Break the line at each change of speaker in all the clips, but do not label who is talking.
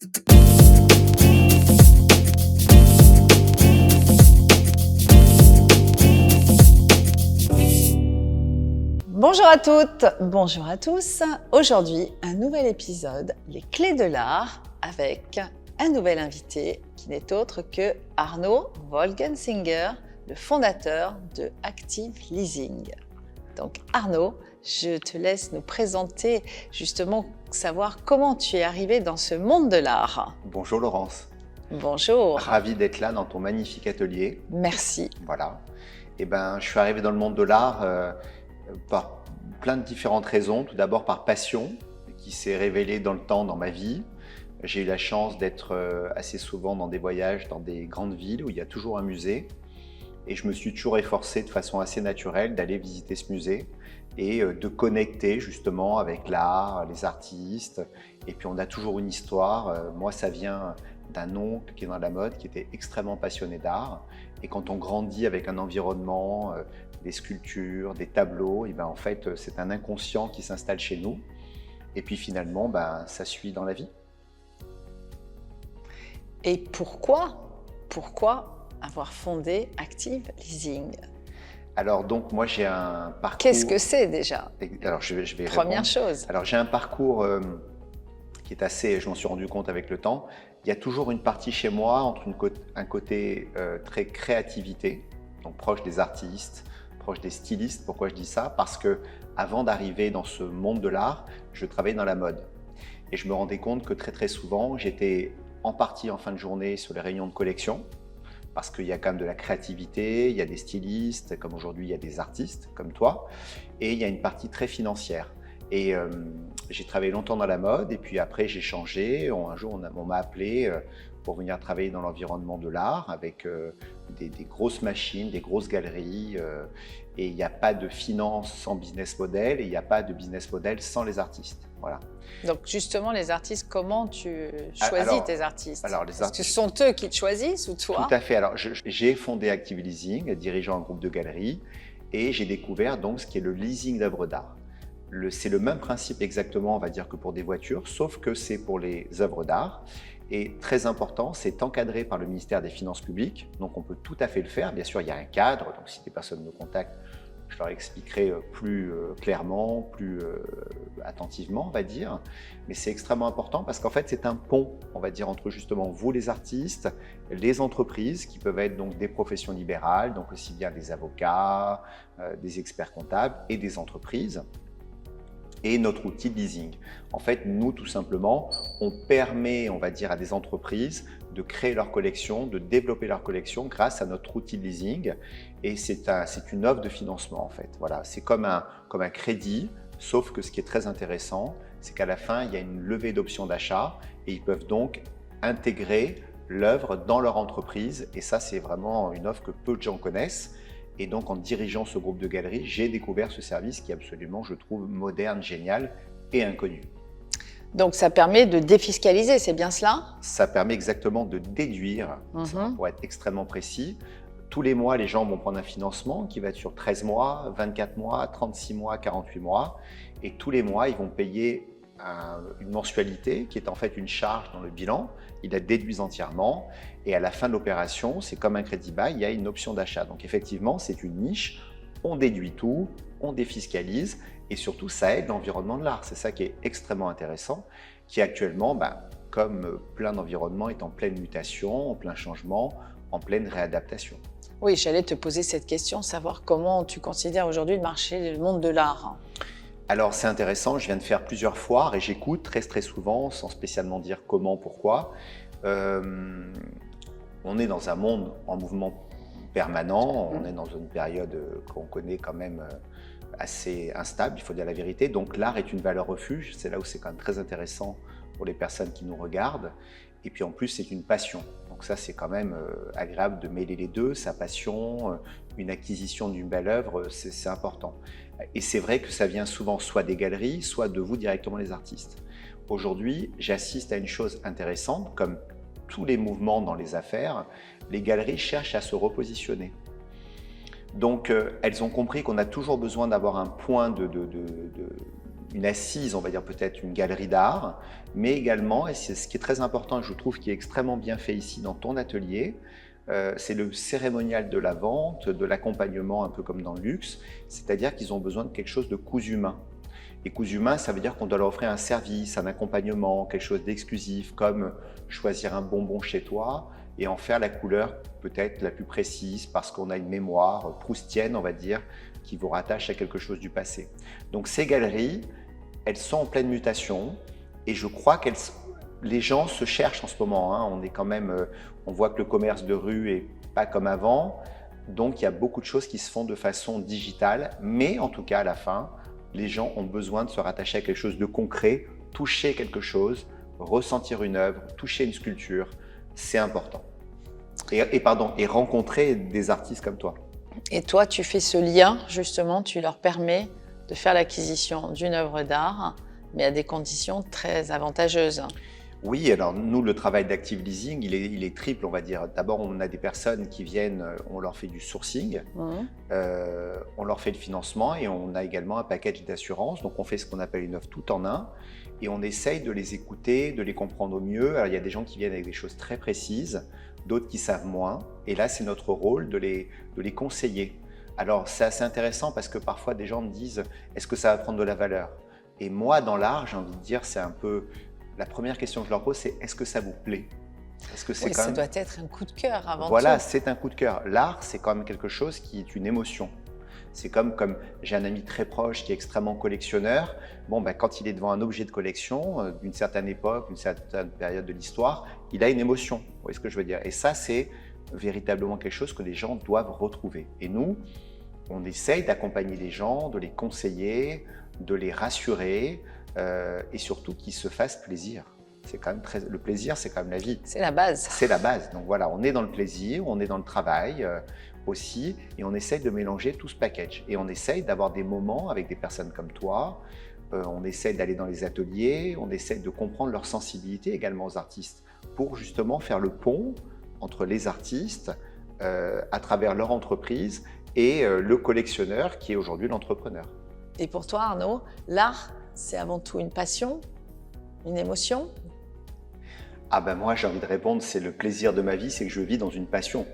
Bonjour à toutes, bonjour à tous. Aujourd'hui, un nouvel épisode, les clés de l'art, avec un nouvel invité qui n'est autre que Arnaud Wolgensinger, le fondateur de Active Leasing. Donc Arnaud, je te laisse nous présenter, justement, savoir comment tu es arrivé dans ce monde de l'art.
Bonjour Laurence.
Bonjour.
Ravi d'être là dans ton magnifique atelier.
Merci.
Voilà. Je suis arrivé dans le monde de l'art par plein de différentes raisons. Tout d'abord par passion, qui s'est révélée dans le temps dans ma vie. J'ai eu la chance d'être assez souvent dans des voyages dans des grandes villes où il y a toujours un musée. Et je me suis toujours efforcé de façon assez naturelle d'aller visiter ce musée et de connecter justement avec l'art, les artistes. Et puis on a toujours une histoire. Moi, ça vient d'un oncle qui est dans la mode, qui était extrêmement passionné d'art. Et quand on grandit avec un environnement, des sculptures, des tableaux, et en fait, c'est un inconscient qui s'installe chez nous. Et puis finalement, ça suit dans la vie.
Et pourquoi avoir fondé Active Leasing?
Alors donc moi j'ai un parcours…
Qu'est-ce que c'est déjà?
Alors je vais
Première
répondre.
chose.
Alors j'ai un parcours qui est assez, je m'en suis rendu compte avec le temps, il y a toujours une partie chez moi entre un côté très créativité, donc proche des artistes, proche des stylistes. Pourquoi je dis ça? Parce que avant d'arriver dans ce monde de l'art, je travaillais dans la mode. Et je me rendais compte que très souvent, j'étais en partie en fin de journée sur les réunions de collection, parce qu'il y a quand même de la créativité, il y a des stylistes, comme aujourd'hui il y a des artistes comme toi, et il y a une partie très financière. Et j'ai travaillé longtemps dans la mode, et puis après j'ai changé. Un jour on m'a appelé pour venir travailler dans l'environnement de l'art avec des grosses machines, des grosses galeries, et il n'y a pas de finance sans business model, et il n'y a pas de business model sans les artistes. Voilà.
Donc justement, les artistes, comment tu choisis tes artistes? Est-ce que ce sont eux qui te choisissent ou toi?
Tout à fait. Alors j'ai fondé Active Leasing, dirigeant un groupe de galeries, et j'ai découvert donc ce qui est le leasing d'œuvres d'art. C'est le même principe exactement, on va dire, que pour des voitures, sauf que c'est pour les œuvres d'art. Et très important, c'est encadré par le ministère des Finances publiques, donc on peut tout à fait le faire. Bien sûr, il y a un cadre, donc si des personnes me contactent, je leur expliquerai plus clairement, plus attentivement, on va dire. Mais c'est extrêmement important parce qu'en fait, c'est un pont, on va dire, entre justement vous, les artistes, les entreprises, qui peuvent être donc des professions libérales, donc aussi bien des avocats, des experts comptables et des entreprises, et notre outil de leasing. En fait, nous, tout simplement, on permet, on va dire, à des entreprises de créer leur collection, de développer leur collection grâce à notre outil de leasing. Et c'est une offre de financement, en fait. Voilà, c'est comme un crédit, sauf que ce qui est très intéressant, c'est qu'à la fin, il y a une levée d'options d'achat et ils peuvent donc intégrer l'œuvre dans leur entreprise. Et ça, c'est vraiment une offre que peu de gens connaissent. Et donc, en dirigeant ce groupe de galeries, j'ai découvert ce service qui est absolument, je trouve, moderne, génial et inconnu.
Donc, ça permet de défiscaliser, c'est bien cela?
Ça permet exactement de déduire, pour être extrêmement précis. Tous les mois, les gens vont prendre un financement qui va être sur 13 mois, 24 mois, 36 mois, 48 mois. Et tous les mois, ils vont payer une mensualité qui est en fait une charge dans le bilan. Ils la déduisent entièrement. Et à la fin de l'opération, c'est comme un crédit bail, il y a une option d'achat. Donc effectivement, c'est une niche, on déduit tout, on défiscalise et surtout, ça aide l'environnement de l'art. C'est ça qui est extrêmement intéressant, qui actuellement, comme plein d'environnements, est en pleine mutation, en plein changement, en pleine réadaptation.
Oui, j'allais te poser cette question, savoir comment tu considères aujourd'hui le marché, le monde de l'art.
Alors c'est intéressant, je viens de faire plusieurs foires et j'écoute très souvent, sans spécialement dire comment, pourquoi. On est dans un monde en mouvement permanent, on est dans une période qu'on connaît quand même assez instable, il faut dire la vérité. Donc l'art est une valeur refuge, c'est là où c'est quand même très intéressant pour les personnes qui nous regardent. Et puis en plus, c'est une passion. Donc ça, c'est quand même agréable de mêler les deux, sa passion, une acquisition d'une belle œuvre, c'est important. Et c'est vrai que ça vient souvent soit des galeries, soit de vous directement les artistes. Aujourd'hui, j'assiste à une chose intéressante, comme tous les mouvements dans les affaires, les galeries cherchent à se repositionner. Donc, elles ont compris qu'on a toujours besoin d'avoir un point une assise, on va dire peut-être une galerie d'art, mais également, et c'est ce qui est très important, je trouve qui est extrêmement bien fait ici dans ton atelier, c'est le cérémonial de la vente, de l'accompagnement un peu comme dans le luxe, c'est-à-dire qu'ils ont besoin de quelque chose de cousu main. Et cousu main, ça veut dire qu'on doit leur offrir un service, un accompagnement, quelque chose d'exclusif, comme choisir un bonbon chez toi et en faire la couleur peut-être la plus précise parce qu'on a une mémoire proustienne, on va dire, qui vous rattache à quelque chose du passé. Donc ces galeries, elles sont en pleine mutation et je crois que les gens se cherchent en ce moment. On est quand même, on voit que le commerce de rue est pas comme avant, donc il y a beaucoup de choses qui se font de façon digitale, mais en tout cas à la fin, les gens ont besoin de se rattacher à quelque chose de concret, toucher quelque chose, ressentir une œuvre, toucher une sculpture, c'est important. Et rencontrer des artistes comme toi.
Et toi, tu fais ce lien, justement, tu leur permets de faire l'acquisition d'une œuvre d'art, mais à des conditions très avantageuses.
Oui, alors nous, le travail d'Active Leasing, il est triple, on va dire. D'abord, on a des personnes qui viennent, on leur fait du sourcing, on leur fait le financement et on a également un package d'assurance. Donc, on fait ce qu'on appelle une œuvre tout en un et on essaye de les écouter, de les comprendre au mieux. Alors, il y a des gens qui viennent avec des choses très précises, d'autres qui savent moins. Et là, c'est notre rôle de les conseiller. Alors, c'est assez intéressant parce que parfois, des gens me disent « est-ce que ça va prendre de la valeur ?» Et moi, dans l'art, j'ai envie de dire, c'est un peu… La première question que je leur pose, c'est est-ce que ça vous plaît? Est-ce que c'est
ça doit être un coup de cœur avant tout.
Voilà, c'est un coup de cœur. L'art, c'est quand même quelque chose qui est une émotion. C'est comme j'ai un ami très proche qui est extrêmement collectionneur. Bon, quand il est devant un objet de collection d'une certaine époque, d'une certaine période de l'histoire, il a une émotion. Vous voyez ce que je veux dire? Et ça, c'est véritablement quelque chose que les gens doivent retrouver. Et nous, on essaye d'accompagner les gens, de les conseiller, de les rassurer et surtout qu'ils se fassent plaisir. C'est quand même le plaisir, c'est quand même la vie.
C'est la base.
C'est la base. Donc voilà, on est dans le plaisir, on est dans le travail aussi, et on essaye de mélanger tout ce package. Et on essaye d'avoir des moments avec des personnes comme toi. On essaye d'aller dans les ateliers, on essaye de comprendre leur sensibilité également aux artistes, pour justement faire le pont entre les artistes à travers leur entreprise et le collectionneur qui est aujourd'hui l'entrepreneur.
Et pour toi, Arnaud, l'art, c'est avant tout une passion, une émotion?
Ah ben moi, j'ai envie de répondre, c'est le plaisir de ma vie, c'est que je vis dans une passion.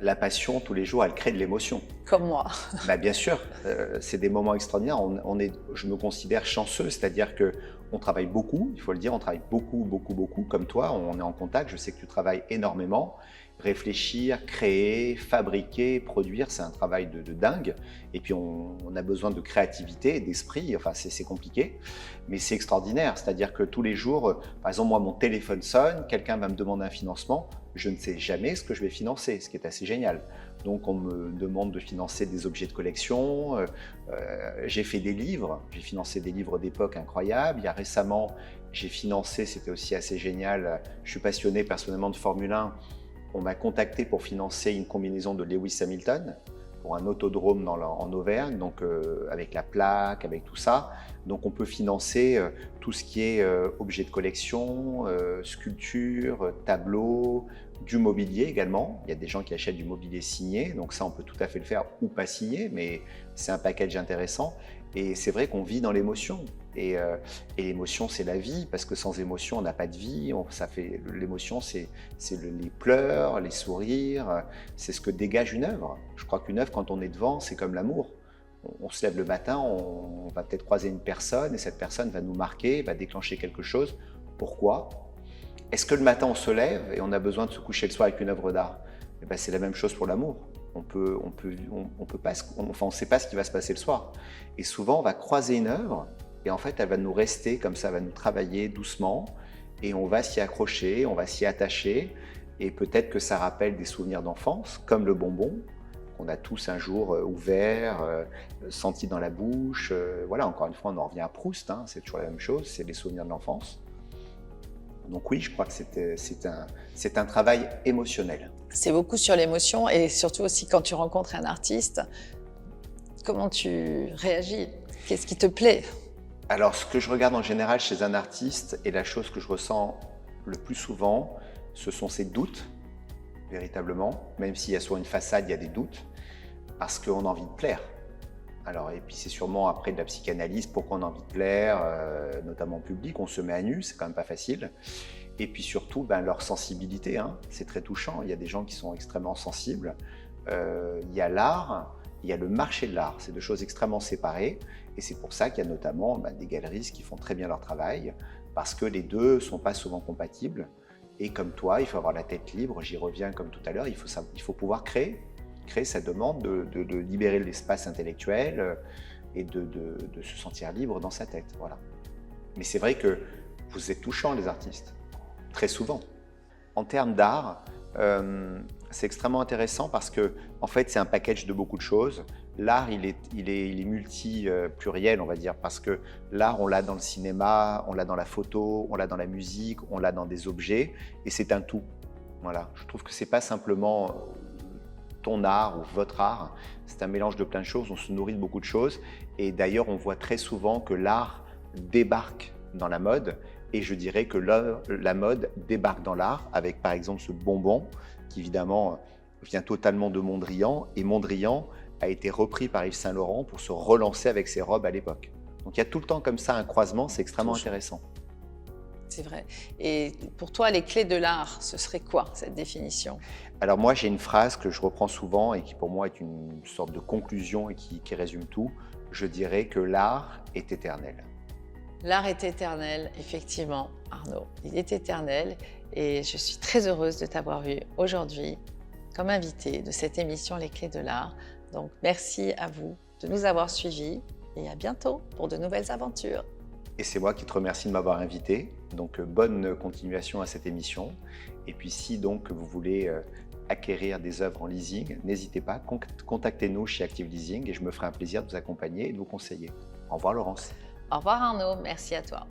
La passion, tous les jours, elle crée de l'émotion.
Comme moi.
Bien sûr, c'est des moments extraordinaires. Je me considère chanceux, c'est-à-dire qu'on travaille beaucoup, il faut le dire, on travaille beaucoup, beaucoup, beaucoup, comme toi, on est en contact, je sais que tu travailles énormément. Réfléchir, créer, fabriquer, produire, c'est un travail de dingue. Et puis on a besoin de créativité, d'esprit, enfin c'est compliqué, mais c'est extraordinaire. C'est-à-dire que tous les jours, par exemple moi mon téléphone sonne, quelqu'un va me demander un financement, je ne sais jamais ce que je vais financer, ce qui est assez génial. Donc on me demande de financer des objets de collection, j'ai fait des livres, j'ai financé des livres d'époque incroyables. Il y a récemment, j'ai financé, c'était aussi assez génial, je suis passionné personnellement de Formule 1, on m'a contacté pour financer une combinaison de Lewis Hamilton pour un autodrome en Auvergne, donc avec la plaque, avec tout ça. Donc on peut financer tout ce qui est objets de collection, sculptures, tableaux, du mobilier également. Il y a des gens qui achètent du mobilier signé, donc ça on peut tout à fait le faire ou pas signé, mais c'est un package intéressant. Et c'est vrai qu'on vit dans l'émotion. Et l'émotion, c'est la vie, parce que sans émotion, on n'a pas de vie. L'émotion, c'est les pleurs, les sourires, c'est ce que dégage une œuvre. Je crois qu'une œuvre, quand on est devant, c'est comme l'amour. On se lève le matin, on va peut-être croiser une personne, et cette personne va nous marquer, va déclencher quelque chose. Pourquoi? Est-ce que le matin, on se lève et on a besoin de se coucher le soir avec une œuvre d'art? C'est la même chose pour l'amour. On ne sait pas ce qui va se passer le soir. Et souvent, on va croiser une œuvre et en fait, elle va nous rester comme ça, elle va nous travailler doucement et on va s'y accrocher, on va s'y attacher et peut-être que ça rappelle des souvenirs d'enfance, comme le bonbon qu'on a tous un jour ouvert, senti dans la bouche. Voilà, encore une fois, on en revient à Proust, c'est toujours la même chose, c'est les souvenirs de l'enfance. Donc oui, je crois que c'est un travail émotionnel.
C'est beaucoup sur l'émotion et surtout aussi quand tu rencontres un artiste, comment tu réagis? Qu'est-ce qui te plaît?
Alors, ce que je regarde en général chez un artiste et la chose que je ressens le plus souvent, ce sont ses doutes, véritablement. Même s'il y a sur une façade, il y a des doutes, parce qu'on a envie de plaire. Alors, et puis c'est sûrement après de la psychanalyse, pourquoi on a envie de plaire, notamment en public, on se met à nu, c'est quand même pas facile. Et puis surtout, ben, leur sensibilité, hein, c'est très touchant. Il y a des gens qui sont extrêmement sensibles. Il y a l'art, il y a le marché de l'art. C'est deux choses extrêmement séparées. Et c'est pour ça qu'il y a notamment ben, des galeristes qui font très bien leur travail, parce que les deux ne sont pas souvent compatibles. Et comme toi, il faut avoir la tête libre. J'y reviens comme tout à l'heure. Il faut pouvoir créer. Créer, ça demande de libérer l'espace intellectuel et de se sentir libre dans sa tête. Voilà. Mais c'est vrai que vous êtes touchants, les artistes. Très souvent. En termes d'art, c'est extrêmement intéressant parce que, en fait, c'est un package de beaucoup de choses. L'art, il est multi-pluriel, on va dire, parce que l'art, on l'a dans le cinéma, on l'a dans la photo, on l'a dans la musique, on l'a dans des objets, et c'est un tout. Voilà. Je trouve que c'est pas simplement ton art ou votre art, c'est un mélange de plein de choses, on se nourrit de beaucoup de choses, et d'ailleurs, on voit très souvent que l'art débarque dans la mode, et je dirais que la mode débarque dans l'art avec par exemple ce bonbon qui évidemment vient totalement de Mondrian, et Mondrian a été repris par Yves Saint Laurent pour se relancer avec ses robes à l'époque. Donc il y a tout le temps comme ça un croisement, c'est extrêmement intéressant.
C'est vrai. Et pour toi, les clés de l'art, ce serait quoi cette définition?
Alors moi j'ai une phrase que je reprends souvent et qui pour moi est une sorte de conclusion et qui résume tout. Je dirais que l'art est éternel.
L'art est éternel, effectivement, Arnaud. Il est éternel et je suis très heureuse de t'avoir vu aujourd'hui comme invité de cette émission Les Clés de l'Art. Donc, merci à vous de nous avoir suivis et à bientôt pour de nouvelles aventures.
Et c'est moi qui te remercie de m'avoir invité. Donc, bonne continuation à cette émission. Et puis, si donc vous voulez acquérir des œuvres en leasing, n'hésitez pas, contactez-nous chez Active Leasing et je me ferai un plaisir de vous accompagner et de vous conseiller. Au revoir Laurence.
Au revoir Arnaud, merci à toi.